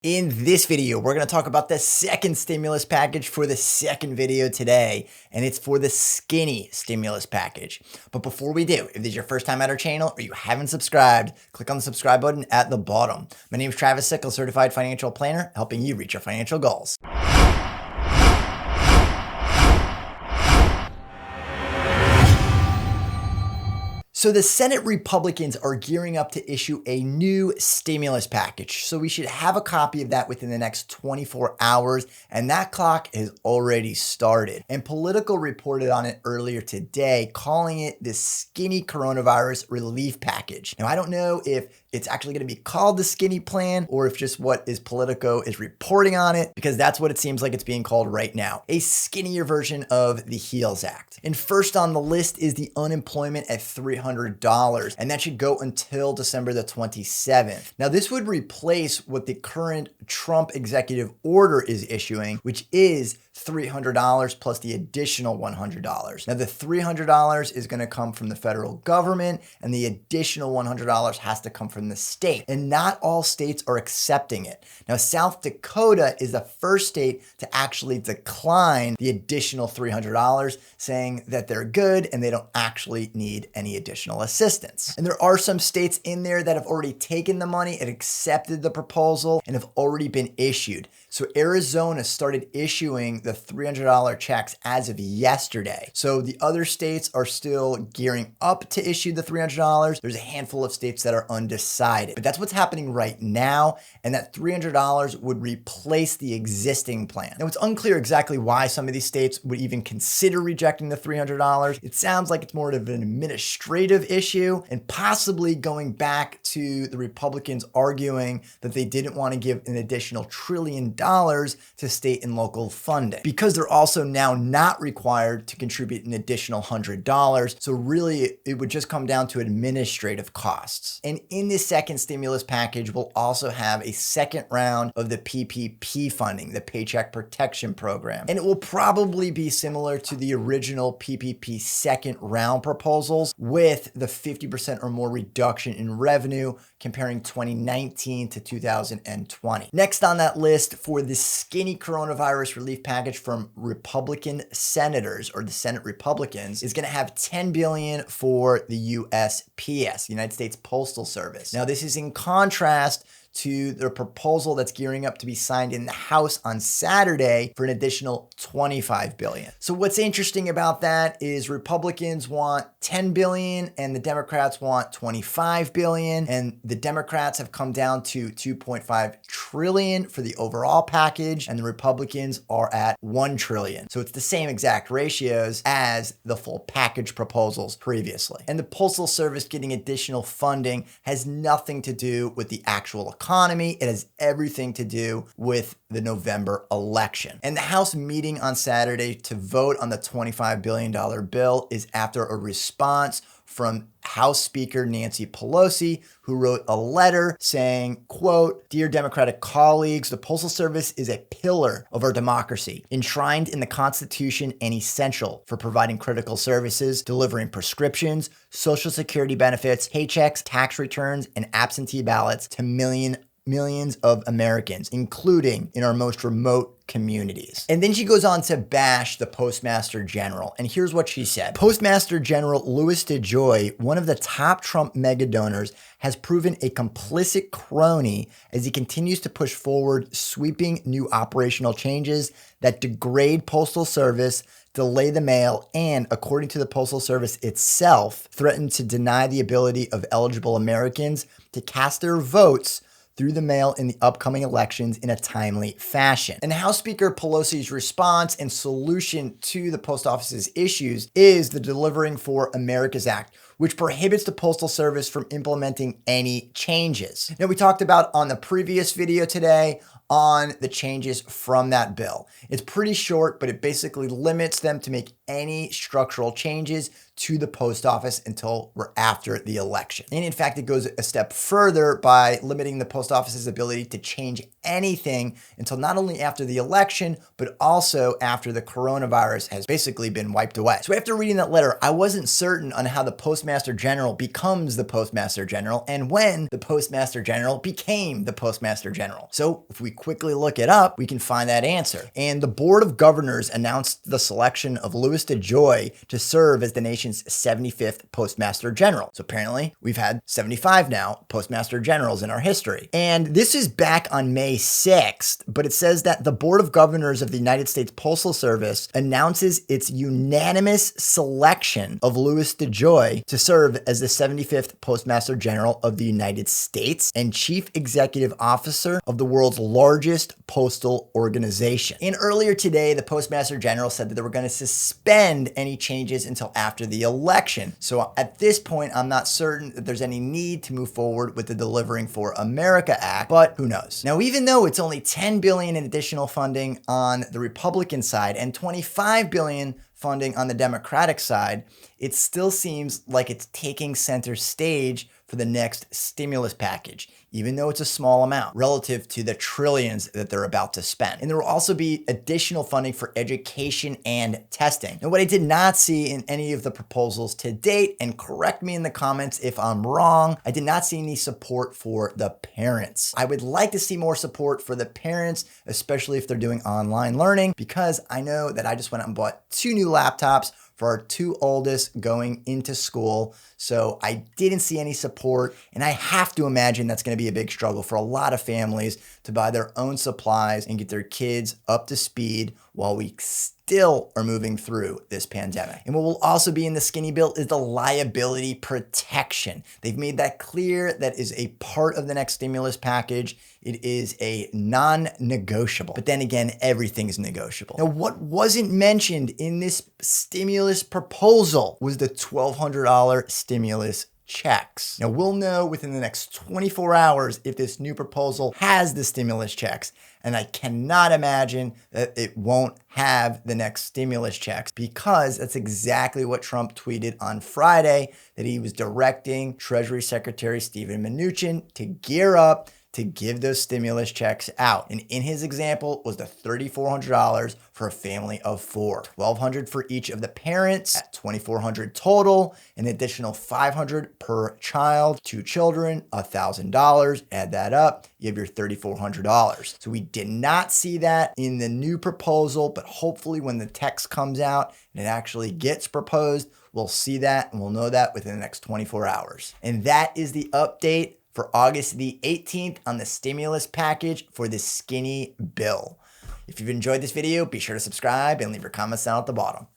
In this video, we're going to talk about the second stimulus package for the second video today, and it's for the skinny stimulus package. But before we do, if this is your first time at our channel or you haven't subscribed, click on the subscribe button at the bottom. My name is Travis Sickle, certified financial planner, helping you reach your financial goals. So the Senate Republicans are gearing up to issue a new stimulus package. So we should have a copy of that within the next 24 hours. And that clock has already started. And Politico reported on it earlier today, calling it the skinny coronavirus relief package. Now, I don't know if it's actually going to be called the skinny plan or if just what is Politico is reporting on it, because that's what it seems like it's being called right now. A skinnier version of the HEALS Act. And first on the list is the unemployment at $300, and that should go until December the 27th. Now, this would replace what the current Trump executive order is issuing, which is $300 plus the additional $100. Now, the $300 is going to come from the federal government, and the additional $100 has to come from the state. And not all states are accepting it. Now, South Dakota is the first state to actually decline the additional $300, saying that they're good and they don't actually need any additional assistance. And there are some states in there that have already taken the money and accepted the proposal and have already been issued. So Arizona started issuing the $300 checks as of yesterday. So the other states are still gearing up to issue the $300. There's a handful of states that are undecided, but that's what's happening right now. And that $300 would replace the existing plan. Now, it's unclear exactly why some of these states would even consider rejecting the $300. It sounds like it's more of an administrative issue and possibly going back to the Republicans arguing that they didn't want to give an additional $1 trillion to state and local funding, because they're also now not required to contribute an additional $100. So really, it would just come down to administrative costs. And in this second stimulus package, we'll also have a second round of the PPP funding, the Paycheck Protection Program. And it will probably be similar to the original PPP second round proposals, with the 50% or more reduction in revenue comparing 2019 to 2020. Next on that list for the skinny coronavirus relief package from Republican senators, or the Senate Republicans, is going to have $10 billion for the USPS, the United States Postal Service. Now, this is in contrast to the proposal that's gearing up to be signed in the House on Saturday for an additional $25 billion. So what's interesting about that is Republicans want $10 billion and the Democrats want $25 billion. And the Democrats have come down to $2.5 trillion for the overall package, and the Republicans are at $1 trillion. So it's the same exact ratios as the full package proposals previously. And the Postal Service getting additional funding has nothing to do with the actual economy. It has everything to do with the November election. And the House meeting on Saturday to vote on the $25 billion bill is after a response from House Speaker Nancy Pelosi, who wrote a letter saying, quote, "Dear Democratic colleagues, the Postal Service is a pillar of our democracy, enshrined in the Constitution and essential for providing critical services, delivering prescriptions, Social Security benefits, paychecks, tax returns, and absentee ballots to millions of Americans, including in our most remote communities." And then she goes on to bash the Postmaster General. And here's what she said. Postmaster General Louis DeJoy, one of the top Trump mega donors, has proven a complicit crony as he continues to push forward sweeping new operational changes that degrade Postal Service, delay the mail, and, according to the Postal Service itself, threaten to deny the ability of eligible Americans to cast their votes through the mail in the upcoming elections in a timely fashion. And House Speaker Pelosi's response and solution to the post office's issues is the Delivering for America's Act, which prohibits the Postal Service from implementing any changes. Now, we talked about on the previous video today on the changes from that bill. It's pretty short, but it basically limits them to make any structural changes to the post office until we're after the election. And in fact, it goes a step further by limiting the post office's ability to change anything until not only after the election, but also after the coronavirus has basically been wiped away. So after reading that letter, I wasn't certain on how the Postmaster General becomes the Postmaster General and when the Postmaster General became the Postmaster General. So if we quickly look it up, we can find that answer. And the Board of Governors announced the selection of Louis DeJoy to serve as the nation's 75th Postmaster General. So apparently we've had 75 now Postmaster Generals in our history. And this is back on May 6th, but it says that the Board of Governors of the United States Postal Service announces its unanimous selection of Louis DeJoy to serve as the 75th Postmaster General of the United States and Chief Executive Officer of the world's largest postal organization. And earlier today, the Postmaster General said that they were going to suspend any changes until after the election. So at this point, I'm not certain that there's any need to move forward with the Delivering for America Act, but who knows? Now, even though it's only $10 billion in additional funding on the Republican side and $25 billion funding on the Democratic side, it still seems like it's taking center stage for the next stimulus package, even though it's a small amount relative to the trillions that they're about to spend. And there will also be additional funding for education and testing. Now, what I did not see in any of the proposals to date, and correct me in the comments if I'm wrong, I did not see any support for the parents. I would like to see more support for the parents, especially if they're doing online learning, because I know that I just went out and bought 2 new laptops for our 2 oldest going into school. So I didn't see any support, and I have to imagine that's going to be a big struggle for a lot of families to buy their own supplies and get their kids up to speed while we still are moving through this pandemic. And what will also be in the skinny bill is the liability protection. They've made that clear. That is a part of the next stimulus package. It is a non-negotiable. But then again, everything is negotiable. Now, what wasn't mentioned in this stimulus proposal was the $1,200 stimulus checks. Now, we'll know within the next 24 hours if this new proposal has the stimulus checks. And I cannot imagine that it won't have the next stimulus checks, because that's exactly what Trump tweeted on Friday, that he was directing Treasury Secretary Steven Mnuchin to gear up to give those stimulus checks out. And in his example was the $3,400 for a family of 4, $1,200 for each of the parents at $2,400 total, an additional $500 per child, 2 children, $1,000. Add that up, you have your $3,400. So we did not see that in the new proposal, but hopefully when the text comes out and it actually gets proposed, we'll see that and we'll know that within the next 24 hours. And that is the update for August the 18th on the stimulus package for the skinny bill. If you've enjoyed this video, be sure to subscribe and leave your comments down at the bottom.